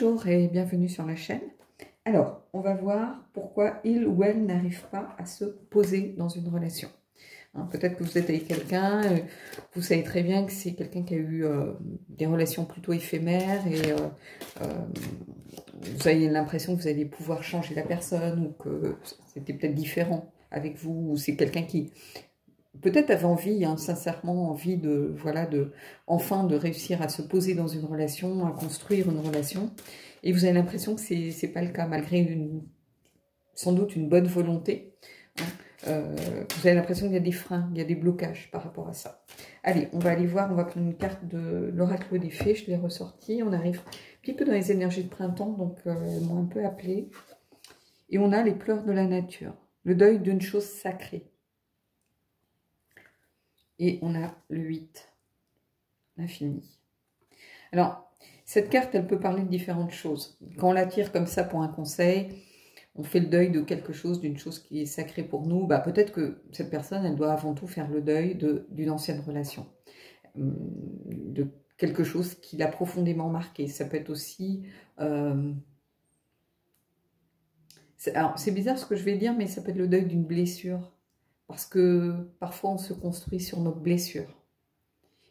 Bonjour et bienvenue sur la chaîne. Alors, on va voir pourquoi il ou elle n'arrive pas à se poser dans une relation. Hein, peut-être que vous êtes avec quelqu'un, vous savez très bien que c'est quelqu'un qui a eu des relations plutôt éphémères et vous avez l'impression que vous allez pouvoir changer la personne ou que c'était peut-être différent avec vous, ou c'est quelqu'un qui peut-être avait envie, hein, sincèrement envie de, voilà, enfin de réussir à se poser dans une relation, à construire une relation. Et vous avez l'impression que c'est pas le cas, malgré sans doute une bonne volonté. Hein. Vous avez l'impression qu'il y a des freins, il y a des blocages par rapport à ça. Allez, on va aller voir, on va prendre une carte de l'oracle des fées, je l'ai ressortie. On arrive un petit peu dans les énergies de printemps, donc elles m'ont un peu appelée. Et on a les pleurs de la nature, le deuil d'une chose sacrée. Et on a le 8, l'infini. Alors, cette carte, elle peut parler de différentes choses. Quand on la tire comme ça pour un conseil, on fait le deuil de quelque chose, d'une chose qui est sacrée pour nous. Bah, peut-être que cette personne, elle doit avant tout faire le deuil d'une ancienne relation, de quelque chose qui l'a profondément marqué. Ça peut être aussi... alors, c'est bizarre ce que je vais dire, mais ça peut être le deuil d'une blessure. Parce que parfois, on se construit sur nos blessures.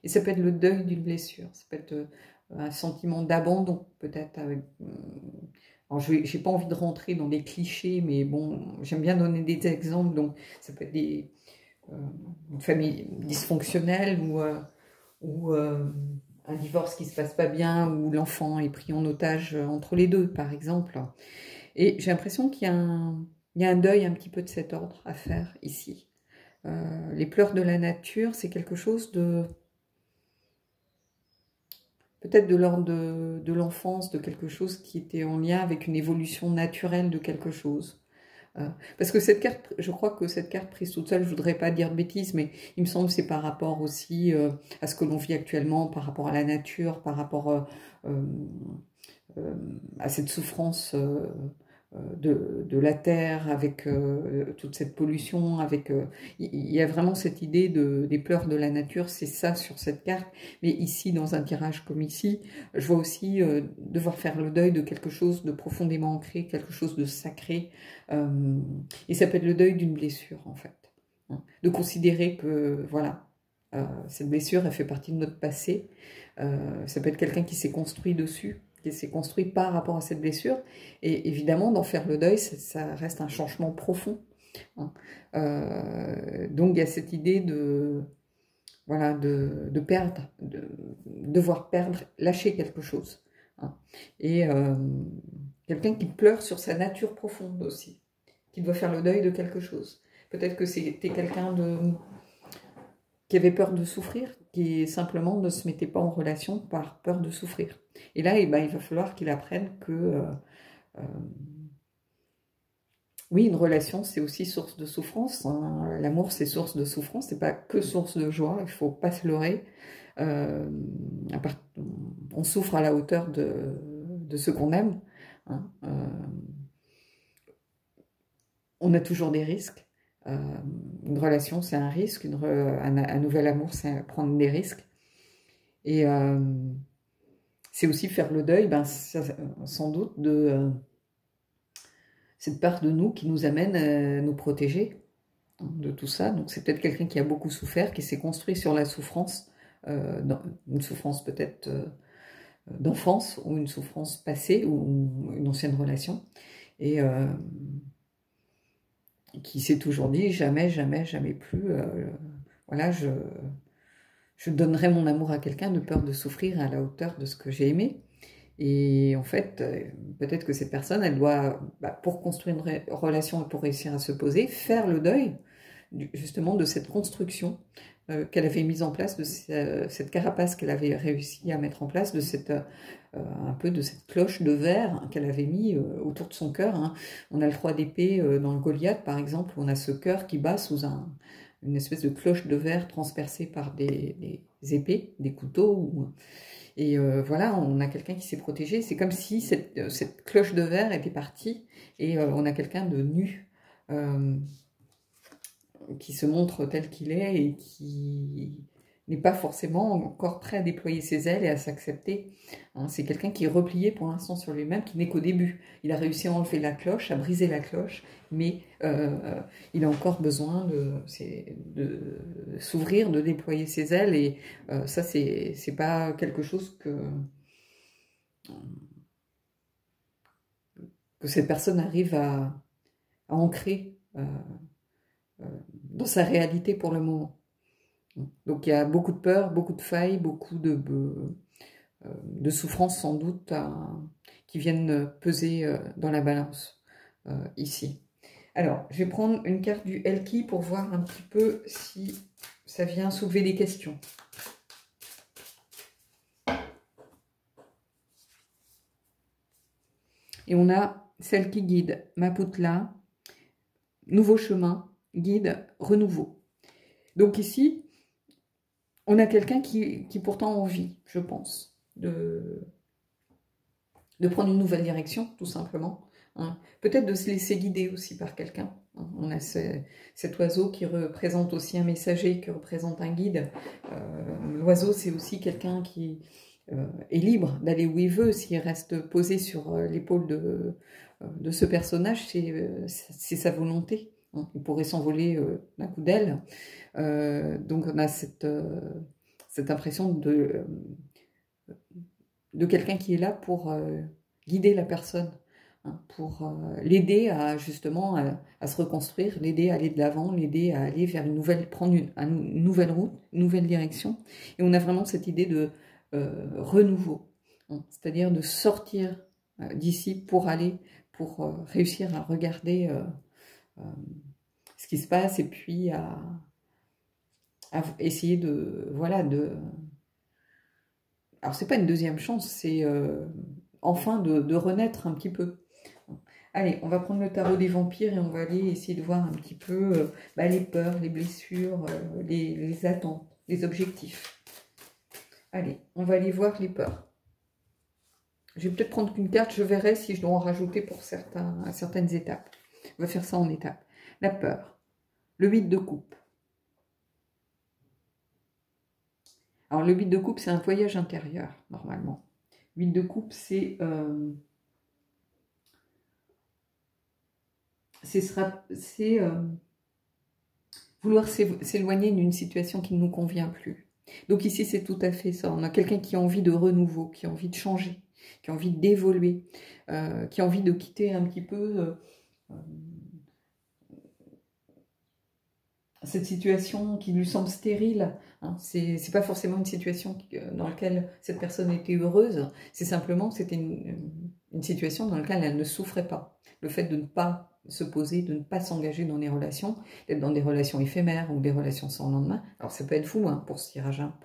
Et ça peut être le deuil d'une blessure, ça peut être un sentiment d'abandon, peut-être. Alors, je n'ai pas envie de rentrer dans des clichés, mais bon, j'aime bien donner des exemples. Donc, ça peut être une famille dysfonctionnelle ou un divorce qui ne se passe pas bien, ou l'enfant est pris en otage entre les deux, par exemple. Et j'ai l'impression qu'il y a un deuil un petit peu de cet ordre à faire ici. Les pleurs de la nature, c'est quelque chose de... peut-être de l'ordre de l'enfance, de quelque chose qui était en lien avec une évolution naturelle de quelque chose. Parce que cette carte, je crois que cette carte prise toute seule, je ne voudrais pas dire de bêtises, mais il me semble que c'est par rapport aussi à ce que l'on vit actuellement, par rapport à la nature, par rapport à cette souffrance de la terre, avec toute cette pollution, avec il y a vraiment cette idée des pleurs de la nature, c'est ça sur cette carte. Mais ici, dans un tirage comme ici, je vois aussi devoir faire le deuil de quelque chose de profondément ancré, quelque chose de sacré, et ça peut être le deuil d'une blessure en fait, hein. De considérer que voilà, cette blessure, elle fait partie de notre passé. Ça peut être quelqu'un qui s'est construit dessus, qui s'est construit par rapport à cette blessure, et évidemment d'en faire le deuil, ça reste un changement profond, hein. Donc il y a cette idée de voilà, de perdre, de devoir perdre, lâcher quelque chose, hein. Et quelqu'un qui pleure sur sa nature profonde aussi, qui doit faire le deuil de quelque chose. Peut-être que c'était quelqu'un qui avait peur de souffrir, qui simplement ne se mettait pas en relation par peur de souffrir. Et là, eh ben, il va falloir qu'il apprenne que oui, une relation, c'est aussi source de souffrance, hein. L'amour, c'est source de souffrance, c'est pas que source de joie, il faut pas se leurrer. On souffre à la hauteur de ce qu'on aime, hein. On a toujours des risques. Une relation, c'est un risque. Un nouvel amour, c'est prendre des risques. Et c'est aussi faire le deuil, ben, sans doute, de cette part de nous qui nous amène à nous protéger de tout ça. Donc c'est peut-être quelqu'un qui a beaucoup souffert, qui s'est construit sur la souffrance, une souffrance peut-être d'enfance, ou une souffrance passée, ou une ancienne relation. Et qui s'est toujours dit jamais, jamais, jamais plus, voilà, je donnerai mon amour à quelqu'un de peur de souffrir à la hauteur de ce que j'ai aimé. Et en fait, peut-être que cette personne, elle doit, pour construire une relation et pour réussir à se poser, faire le deuil justement de cette construction qu'elle avait mise en place, de cette carapace qu'elle avait réussi à mettre en place, de un peu de cette cloche de verre qu'elle avait mis autour de son cœur, hein. On a le 3 d'épée dans le Goliath, par exemple, on a ce cœur qui bat sous une espèce de cloche de verre transpercée par des épées, des couteaux. Et voilà, on a quelqu'un qui s'est protégé. C'est comme si cette cloche de verre était partie et on a quelqu'un de nu qui se montre tel qu'il est et qui n'est pas forcément encore prêt à déployer ses ailes et à s'accepter. Hein, c'est quelqu'un qui est replié pour l'instant sur lui-même, qui n'est qu'au début. Il a réussi à enlever la cloche, à briser la cloche, mais il a encore besoin de s'ouvrir, de déployer ses ailes, et ça, c'est pas quelque chose que cette personne arrive à ancrer dans sa réalité pour le moment. Donc il y a beaucoup de peur, beaucoup de failles, beaucoup de souffrances sans doute qui viennent peser dans la balance ici. Alors, je vais prendre une carte du Elki pour voir un petit peu si ça vient soulever des questions. Et on a celle qui guide, Maputla, nouveau chemin, guide, renouveau. Donc ici, on a quelqu'un qui pourtant a envie, je pense, de prendre une nouvelle direction, tout simplement. Hein. Peut-être de se laisser guider aussi par quelqu'un. Hein. On a cet oiseau qui représente aussi un messager, qui représente un guide. L'oiseau, c'est aussi quelqu'un qui est libre d'aller où il veut. S'il reste posé sur l'épaule de ce personnage, c'est sa volonté. Hein. Il pourrait s'envoler d'un coup d'aile. Donc on a cette impression de quelqu'un qui est là pour guider la personne, hein, pour l'aider à justement à se reconstruire, l'aider à aller de l'avant, l'aider à aller vers prendre une nouvelle route, une nouvelle direction. Et on a vraiment cette idée de renouveau, hein, c'est-à-dire de sortir d'ici pour réussir à regarder ce qui se passe et puis à essayer alors c'est pas une deuxième chance, c'est enfin de renaître un petit peu. Allez, on va prendre le tarot des vampires et on va aller essayer de voir un petit peu les peurs, les blessures, les attentes, les objectifs. Allez, on va aller voir les peurs. Je vais peut-être prendre qu'une carte, je verrai si je dois en rajouter pour certaines étapes. On va faire ça en étapes. La peur, le 8 de coupe. Alors, le 8 de coupe, c'est un voyage intérieur, normalement. 8 de coupe, c'est vouloir s'éloigner d'une situation qui ne nous convient plus. Donc ici, c'est tout à fait ça. On a quelqu'un qui a envie de renouveau, qui a envie de changer, qui a envie d'évoluer, qui a envie de quitter un petit peu cette situation qui lui semble stérile. Hein. C'est pas forcément une situation dans laquelle cette personne était heureuse, c'est simplement c'était une situation dans laquelle elle ne souffrait pas. Le fait de ne pas se poser, de ne pas s'engager dans des relations, d'être dans des relations éphémères ou des relations sans lendemain. Alors ça peut être fou hein, pour ce tirage, hein,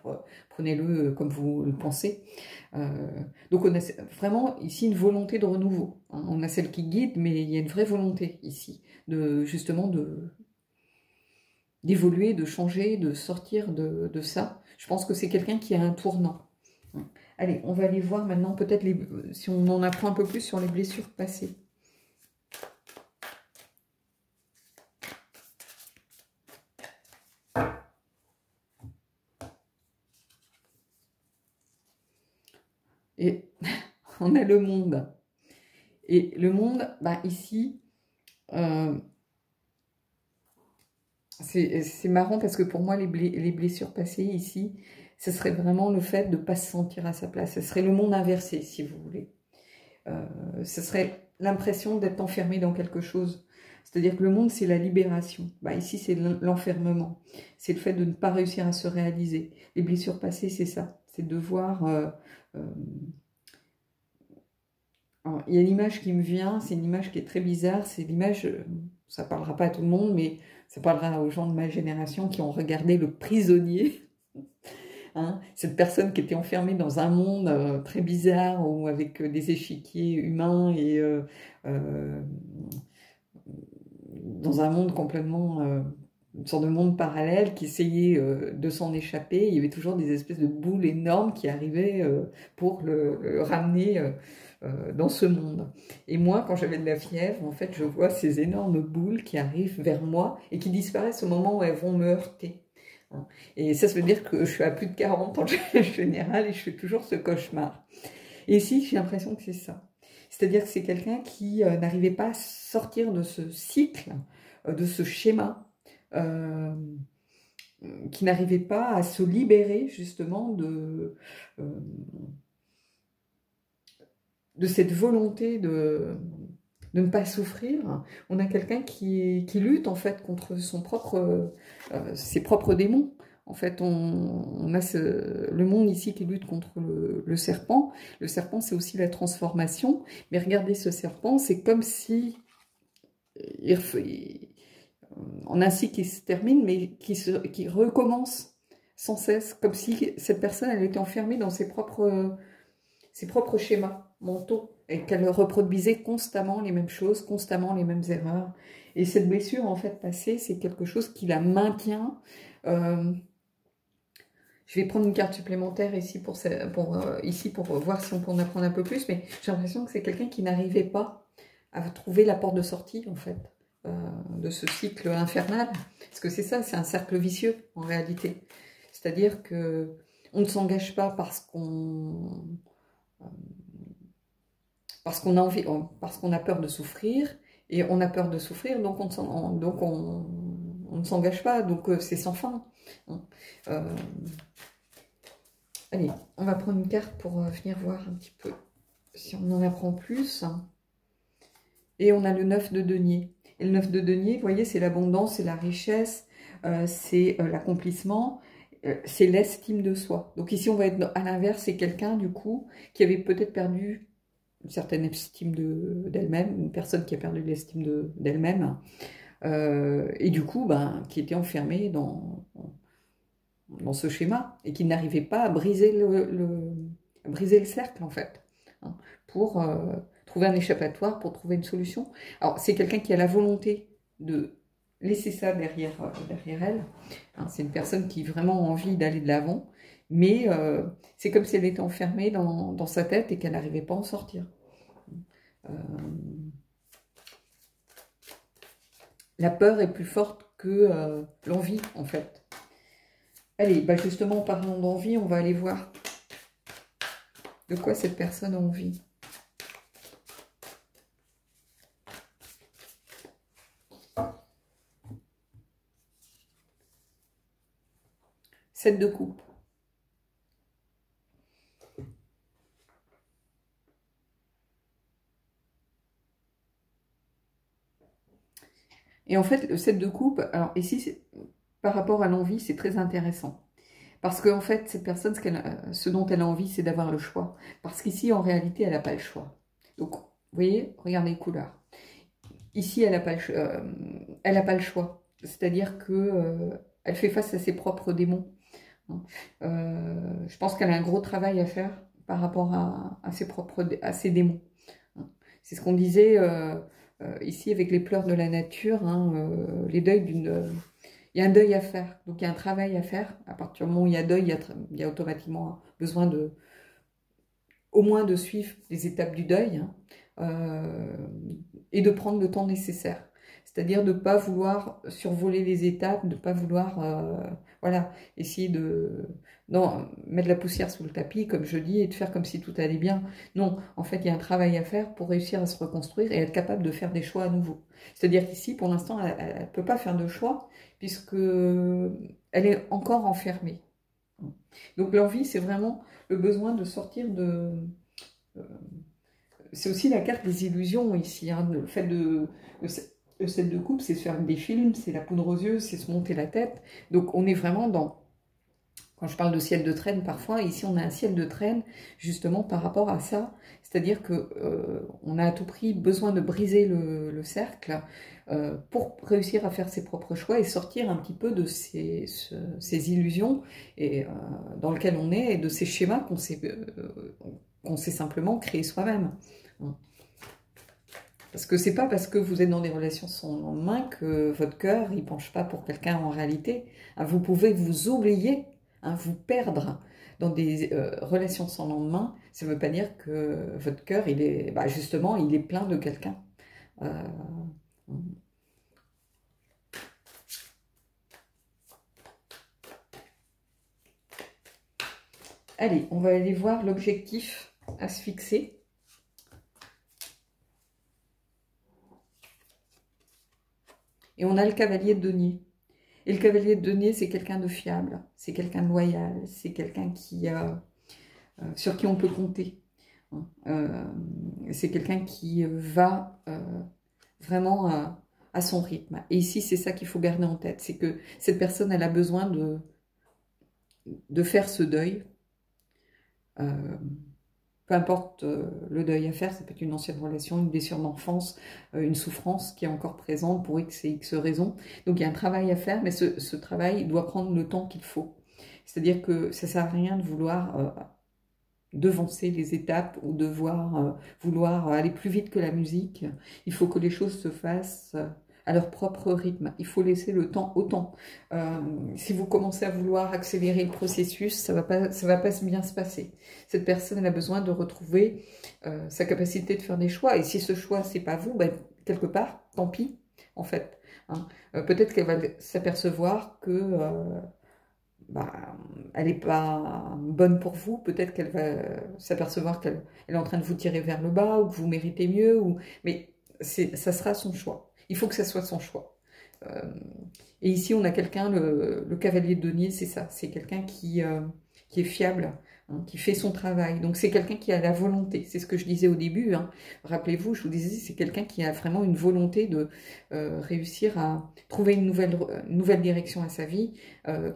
prenez-le comme vous le pensez. Donc on a vraiment ici une volonté de renouveau. Hein. On a celle qui guide, mais il y a une vraie volonté ici, justement d'évoluer, de changer, de sortir de ça. Je pense que c'est quelqu'un qui a un tournant. Allez, on va aller voir maintenant peut-être si on en apprend un peu plus sur les blessures passées. Et on a le monde. Et le monde, ici, c'est marrant parce que pour moi, les blessures passées ici, ce serait vraiment le fait de ne pas se sentir à sa place. Ce serait le monde inversé, si vous voulez. Ce serait l'impression d'être enfermé dans quelque chose. C'est-à-dire que le monde, c'est la libération. Ici, c'est l'enfermement. C'est le fait de ne pas réussir à se réaliser. Les blessures passées, c'est ça. C'est de voir... Alors, il y a l'image qui me vient, c'est une image qui est très bizarre. C'est l'image, ça ne parlera pas à tout le monde, mais ça parlera aux gens de ma génération qui ont regardé Le Prisonnier. Hein, cette personne qui était enfermée dans un monde très bizarre, ou avec des échiquiers humains et dans un monde complètement, une sorte de monde parallèle qui essayait de s'en échapper. Il y avait toujours des espèces de boules énormes qui arrivaient pour le ramener dans ce monde. Et moi, quand j'avais de la fièvre, en fait, je vois ces énormes boules qui arrivent vers moi et qui disparaissent au moment où elles vont me heurter. Hein. Et ça veut dire que je suis à plus de 40 en général et je fais toujours ce cauchemar. Et ici, j'ai l'impression que c'est ça. C'est-à-dire que c'est quelqu'un qui n'arrivait pas à sortir de ce cycle, de ce schéma, qui n'arrivait pas à se libérer justement de cette volonté de ne pas souffrir. On a quelqu'un qui lutte en fait contre ses propres démons. En fait, on a le monde ici qui lutte contre le serpent. Le serpent, c'est aussi la transformation. Mais regardez ce serpent, c'est comme si on a un cycle qui se termine, mais qui recommence sans cesse, comme si cette personne, elle était enfermée dans ses propres schémas mentaux et qu'elle reproduisait constamment les mêmes choses, constamment les mêmes erreurs. Et cette blessure, en fait, passée, c'est quelque chose qui la maintient. Je vais prendre une carte supplémentaire ici pour voir si on peut en apprendre un peu plus, mais j'ai l'impression que c'est quelqu'un qui n'arrivait pas à trouver la porte de sortie, en fait, de ce cycle infernal. Parce que c'est ça, c'est un cercle vicieux, en réalité. C'est-à-dire que on ne s'engage pas parce qu'on a envie, parce qu'on a peur de souffrir, et on a peur de souffrir, donc on ne s'engage pas, donc c'est sans fin. Allez, on va prendre une carte pour venir voir un petit peu si on en apprend plus. Et on a le 9 de denier. Et le 9 de denier, vous voyez, c'est l'abondance, c'est la richesse, c'est l'accomplissement, c'est l'estime de soi. Donc ici, on va être à l'inverse, c'est quelqu'un, du coup, qui avait peut-être perdu une certaine estime d'elle-même, une personne qui a perdu l'estime d'elle-même, et du coup, qui était enfermée dans ce schéma, et qui n'arrivait pas à briser briser le cercle, en fait, hein, pour trouver un échappatoire, pour trouver une solution. Alors, c'est quelqu'un qui a la volonté de laisser ça derrière elle. Hein, c'est une personne qui a vraiment envie d'aller de l'avant, mais c'est comme si elle était enfermée dans sa tête et qu'elle n'arrivait pas à en sortir. La peur est plus forte que l'envie, en fait. Allez, justement, en parlant d'envie, on va aller voir de quoi cette personne a envie. Sept de coupe. Et en fait, le 7 de coupe, alors ici, par rapport à l'envie, c'est très intéressant. Parce qu'en fait, cette personne, ce dont elle a envie, c'est d'avoir le choix. Parce qu'ici, en réalité, elle n'a pas le choix. Donc, vous voyez, regardez les couleurs. Ici, elle n'a pas le choix. C'est-à-dire que elle fait face à ses propres démons. Je pense qu'elle a un gros travail à faire par rapport à ses démons. C'est ce qu'on disait ici avec les pleurs de la nature, hein, les deuils il y a un deuil à faire, donc il y a un travail à faire. À partir du moment où il y a deuil, il y a automatiquement besoin au moins de suivre les étapes du deuil, hein, et de prendre le temps nécessaire. C'est-à-dire de ne pas vouloir survoler les étapes, de ne pas vouloir voilà, essayer de mettre la poussière sous le tapis, comme je dis, et de faire comme si tout allait bien. Non, en fait, il y a un travail à faire pour réussir à se reconstruire et être capable de faire des choix à nouveau. C'est-à-dire qu'ici, pour l'instant, elle ne peut pas faire de choix, puisque elle est encore enfermée. Donc l'envie, c'est vraiment le besoin de sortir de... c'est aussi la carte des illusions ici, hein, le fait de... Le 7 de coupe, c'est se faire des films, c'est la poudre aux yeux, c'est se monter la tête. Donc on est vraiment dans... Quand je parle de ciel de traîne, parfois, ici on a un ciel de traîne, justement par rapport à ça. C'est-à-dire qu'on a à tout prix besoin de briser le cercle pour réussir à faire ses propres choix et sortir un petit peu de ces illusions dans lesquelles on est et de ces schémas qu'on s'est simplement créés soi-même. Parce que c'est pas parce que vous êtes dans des relations sans lendemain que votre cœur il penche pas pour quelqu'un en réalité. Vous pouvez vous oublier, vous perdre dans des relations sans lendemain. Ça ne veut pas dire que votre cœur il est justement il est plein de quelqu'un. Allez, on va aller voir l'objectif à se fixer. Et on a le cavalier de denier. Et le cavalier de denier, c'est quelqu'un de fiable, c'est quelqu'un de loyal, c'est quelqu'un qui sur qui on peut compter. C'est quelqu'un qui va vraiment à son rythme. Et ici, c'est ça qu'il faut garder en tête, c'est que cette personne, elle a besoin de faire ce deuil. Peu importe le deuil à faire, ça peut être une ancienne relation, une blessure d'enfance, une souffrance qui est encore présente pour X et X raisons. Donc il y a un travail à faire, mais ce travail doit prendre le temps qu'il faut. C'est-à-dire que ça ne sert à rien de vouloir devancer les étapes ou de vouloir aller plus vite que la musique. Il faut que les choses se fassent à leur propre rythme. Il faut laisser le temps au temps. Si vous commencez à vouloir accélérer le processus, ça va pas bien se passer. Cette personne, elle a besoin de retrouver sa capacité de faire des choix. Et si ce choix, c'est pas vous, ben, quelque part, tant pis, en fait. Hein. Peut-être qu'elle va s'apercevoir que elle n'est pas bonne pour vous. Peut-être qu'elle va s'apercevoir qu'elle est en train de vous tirer vers le bas ou que vous méritez mieux. Mais ça sera son choix. Il faut que ça soit son choix. Et ici, on a quelqu'un, le cavalier de denier, c'est ça. C'est quelqu'un qui est fiable, hein, qui fait son travail. Donc, c'est quelqu'un qui a la volonté. C'est ce que je disais au début. Hein. Rappelez-vous, je vous disais, c'est quelqu'un qui a vraiment une volonté de réussir à trouver une nouvelle direction à sa vie,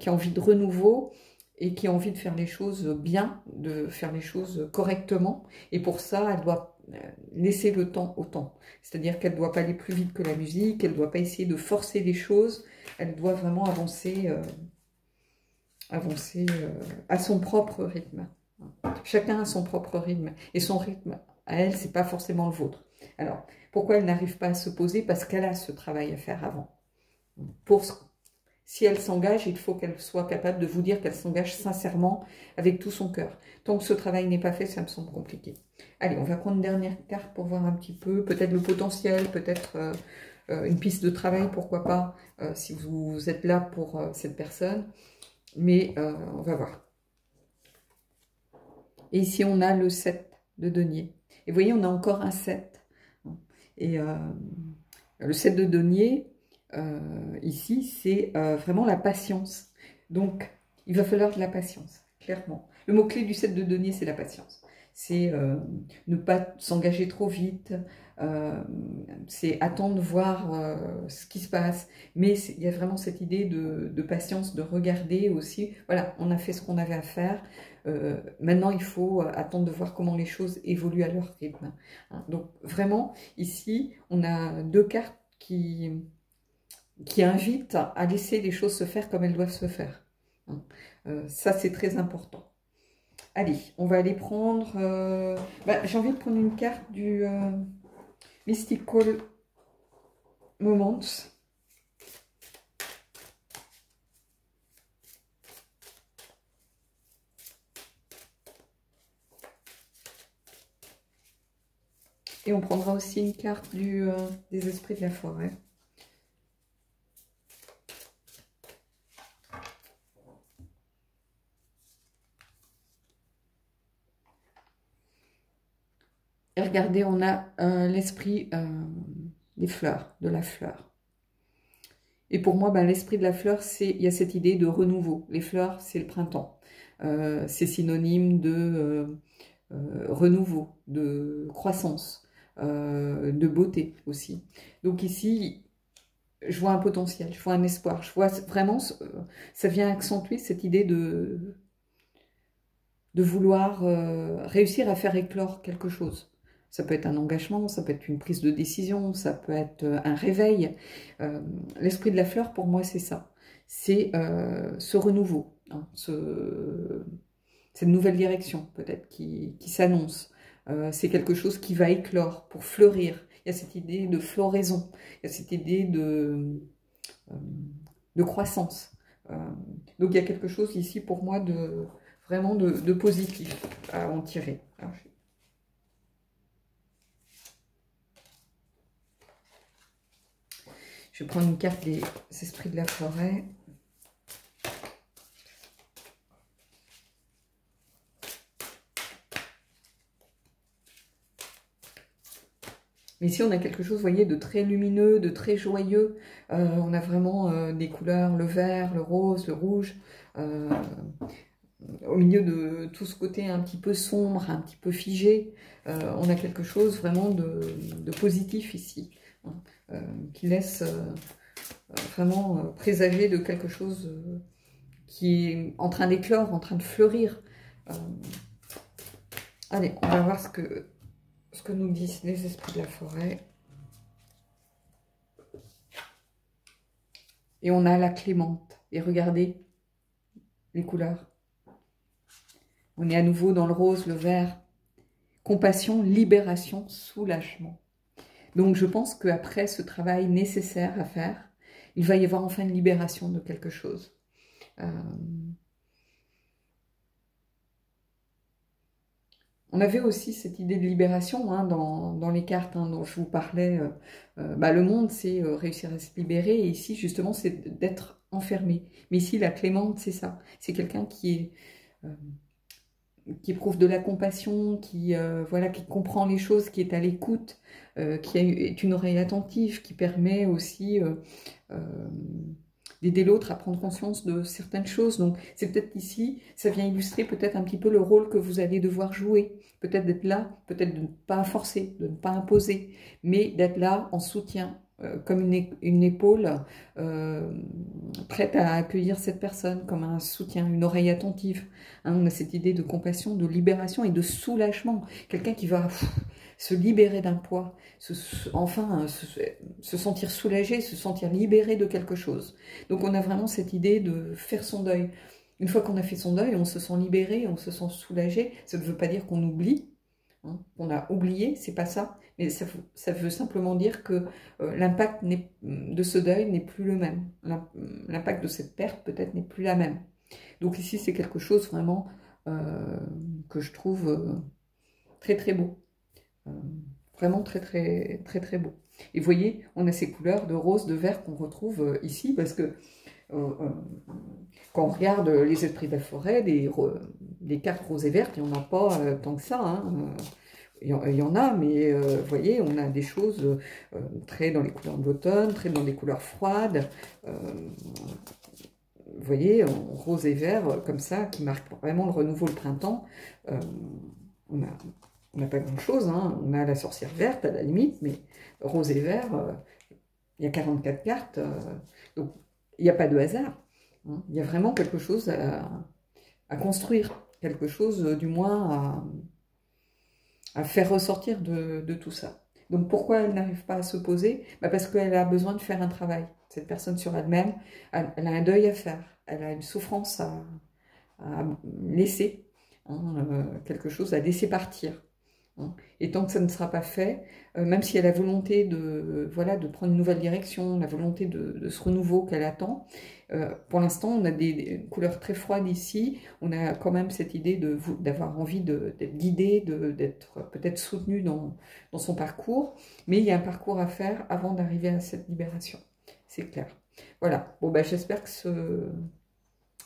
qui a envie de renouveau et qui a envie de faire les choses bien, de faire les choses correctement. Et pour ça, elle doit laisser le temps au temps. C'est-à-dire qu'elle ne doit pas aller plus vite que la musique, elle ne doit pas essayer de forcer les choses, elle doit vraiment avancer à son propre rythme. Chacun a son propre rythme. Et son rythme, à elle, c'est pas forcément le vôtre. Alors, pourquoi elle n'arrive pas à se poser? Parce qu'elle a ce travail à faire avant. Si elle s'engage, il faut qu'elle soit capable de vous dire qu'elle s'engage sincèrement avec tout son cœur. Tant que ce travail n'est pas fait, ça me semble compliqué. Allez, on va prendre une dernière carte pour voir un petit peu, peut-être le potentiel, peut-être une piste de travail, pourquoi pas, si vous êtes là pour cette personne. Mais on va voir. Et ici, on a le 7 de denier. Et vous voyez, on a encore un 7. Et le 7 de denier, ici, c'est vraiment la patience. Donc, il va falloir de la patience, clairement. Le mot-clé du 7 de denier, c'est la patience. C'est ne pas s'engager trop vite, c'est attendre de voir ce qui se passe. Mais il y a vraiment cette idée de patience, de regarder aussi. Voilà, on a fait ce qu'on avait à faire. Maintenant, il faut attendre de voir comment les choses évoluent à leur rythme. Hein. Donc, vraiment, ici, on a deux cartes qui invitent à laisser les choses se faire comme elles doivent se faire. Hein. Ça, c'est très important. Allez, on va aller prendre... j'ai envie de prendre une carte du Mystical Moments. Et on prendra aussi une carte des esprits de la forêt. Et regardez, on a l'esprit des fleurs, de la fleur. Et pour moi, l'esprit de la fleur, il y a cette idée de renouveau. Les fleurs, c'est le printemps. C'est synonyme de renouveau, de croissance, de beauté aussi. Donc ici, je vois un potentiel, je vois un espoir. Je vois vraiment, ça vient accentuer cette idée de vouloir réussir à faire éclore quelque chose. Ça peut être un engagement, ça peut être une prise de décision, ça peut être un réveil. L'esprit de la fleur, pour moi, c'est ça. C'est ce renouveau, hein, cette nouvelle direction, peut-être, qui s'annonce. C'est quelque chose qui va éclore pour fleurir. Il y a cette idée de floraison, il y a cette idée de croissance. Donc, il y a quelque chose ici, pour moi, vraiment de positif à en tirer. Alors, je vais prendre une carte des esprits de la forêt. Mais ici, on a quelque chose, vous voyez, de très lumineux, de très joyeux. On a vraiment des couleurs, le vert, le rose, le rouge. Au milieu de tout ce côté un petit peu sombre, un petit peu figé, on a quelque chose vraiment de positif ici, hein, qui laisse vraiment présager de quelque chose qui est en train d'éclore, en train de fleurir. Allez, on va voir ce que nous disent les esprits de la forêt. Et on a la clémente. Et regardez les couleurs. On est à nouveau dans le rose, le vert. Compassion, libération, soulagement. Donc je pense qu'après ce travail nécessaire à faire, il va y avoir enfin une libération de quelque chose. On avait aussi cette idée de libération hein, dans les cartes hein, dont je vous parlais. Le monde, c'est réussir à se libérer. Et ici, justement, c'est d'être enfermé. Mais ici, la clémente, c'est ça. C'est quelqu'un qui éprouve de la compassion, voilà, qui comprend les choses, qui est à l'écoute, qui est une oreille attentive, qui permet aussi d'aider l'autre à prendre conscience de certaines choses. Donc c'est peut-être ici, ça vient illustrer peut-être un petit peu le rôle que vous allez devoir jouer. Peut-être d'être là, peut-être de ne pas forcer, de ne pas imposer, mais d'être là en soutien, comme une épaule prête à accueillir cette personne, comme un soutien, une oreille attentive. Hein, on a cette idée de compassion, de libération et de soulagement. Quelqu'un qui va se libérer d'un poids, enfin se sentir soulagé, se sentir libéré de quelque chose. Donc on a vraiment cette idée de faire son deuil. Une fois qu'on a fait son deuil, on se sent libéré, on se sent soulagé. Ça ne veut pas dire qu'on oublie, hein, qu'on a oublié, c'est pas ça. Mais ça veut simplement dire que l'impact de ce deuil n'est plus le même. L'impact de cette perte peut-être n'est plus la même. Donc ici, c'est quelque chose vraiment que je trouve très très beau. Vraiment très très très très beau. Et vous voyez, on a ces couleurs de rose, de vert qu'on retrouve ici parce que quand on regarde les esprits de la forêt, des cartes roses et vertes, il n'y en a pas tant que ça. Hein. Il y en a, mais vous voyez, on a des choses très dans les couleurs de l'automne, très dans des couleurs froides. Vous voyez, rose et vert, comme ça, qui marquent vraiment le renouveau, le printemps. On n'a pas grand-chose, hein. On a la sorcière verte à la limite, mais rose et vert, il y a 44 cartes, donc il n'y a pas de hasard. Hein. Il y a vraiment quelque chose à construire, quelque chose du moins à faire ressortir de tout ça. Donc pourquoi elle n'arrive pas à se poser? Parce qu'elle a besoin de faire un travail. Cette personne sur elle-même, elle a un deuil à faire, elle a une souffrance à laisser, hein, quelque chose à laisser partir. Hein. Et tant que ça ne sera pas fait, même si elle a la volonté de prendre une nouvelle direction, la volonté de ce renouveau qu'elle attend, pour l'instant on a des couleurs très froides ici, on a quand même cette idée d'avoir envie d'être guidé, d'être peut-être soutenu dans son parcours, mais il y a un parcours à faire avant d'arriver à cette libération, c'est clair. Voilà, bon j'espère que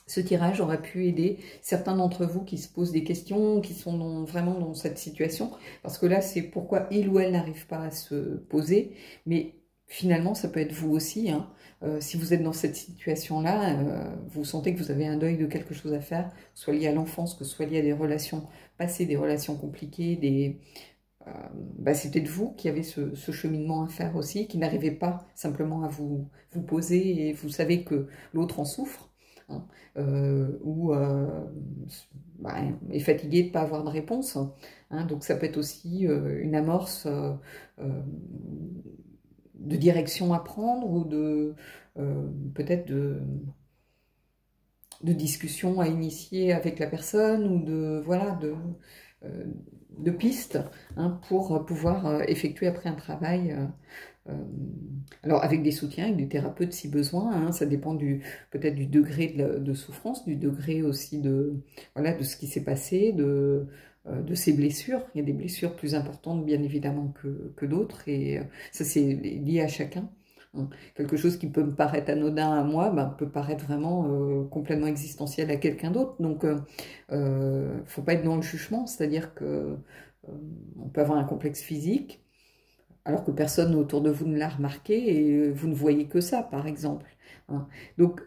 ce tirage aura pu aider certains d'entre vous qui se posent des questions, qui sont vraiment dans cette situation. Parce que là, c'est pourquoi il ou elle n'arrive pas à se poser. Mais finalement, ça peut être vous aussi. Hein. Si vous êtes dans cette situation-là, vous sentez que vous avez un deuil de quelque chose à faire, soit lié à l'enfance, que ce soit lié à des relations passées, des relations compliquées, c'est peut-être vous qui avez ce cheminement à faire aussi, qui n'arrivez pas simplement à vous poser et vous savez que l'autre en souffre. Hein, ou est fatigué de ne pas avoir de réponse. Hein, donc ça peut être aussi une amorce de direction à prendre ou peut-être de discussion à initier avec la personne ou de pistes hein, pour pouvoir effectuer après un travail. Alors avec des soutiens, avec des thérapeutes si besoin, hein, ça dépend peut-être du degré de souffrance, du degré aussi de ce qui s'est passé, de ses blessures. Il y a des blessures plus importantes bien évidemment que d'autres et ça c'est lié à chacun. Hein. Quelque chose qui peut me paraître anodin à moi peut paraître vraiment complètement existentiel à quelqu'un d'autre. Donc faut pas être dans le jugement, c'est-à-dire que on peut avoir un complexe physique, alors que personne autour de vous ne l'a remarqué et vous ne voyez que ça, par exemple. Hein. Donc,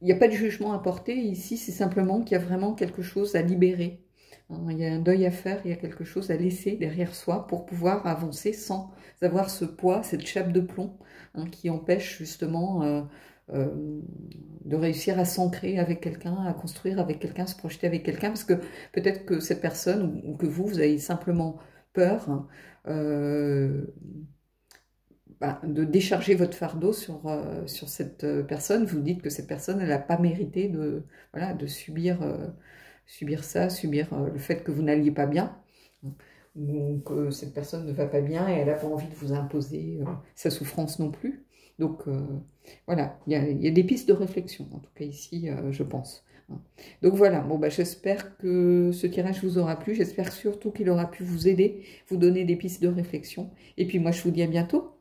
il n'y a pas de jugement à porter ici, c'est simplement qu'il y a vraiment quelque chose à libérer. Hein. Il y a un deuil à faire, il y a quelque chose à laisser derrière soi pour pouvoir avancer sans avoir ce poids, cette chape de plomb, hein, qui empêche justement de réussir à s'ancrer avec quelqu'un, à construire avec quelqu'un, à se projeter avec quelqu'un, parce que peut-être que cette personne ou que vous avez simplement peur, hein, de décharger votre fardeau sur cette personne. Vous dites que cette personne, elle n'a pas mérité de, voilà, de subir ça, subir le fait que vous n'alliez pas bien, ou que cette personne ne va pas bien et elle n'a pas envie de vous imposer sa souffrance non plus. Donc voilà, il y a des pistes de réflexion, en tout cas ici, je pense. Donc voilà, bon, bah, j'espère que ce tirage vous aura plu, j'espère surtout qu'il aura pu vous aider, vous donner des pistes de réflexion. Et puis moi, je vous dis à bientôt.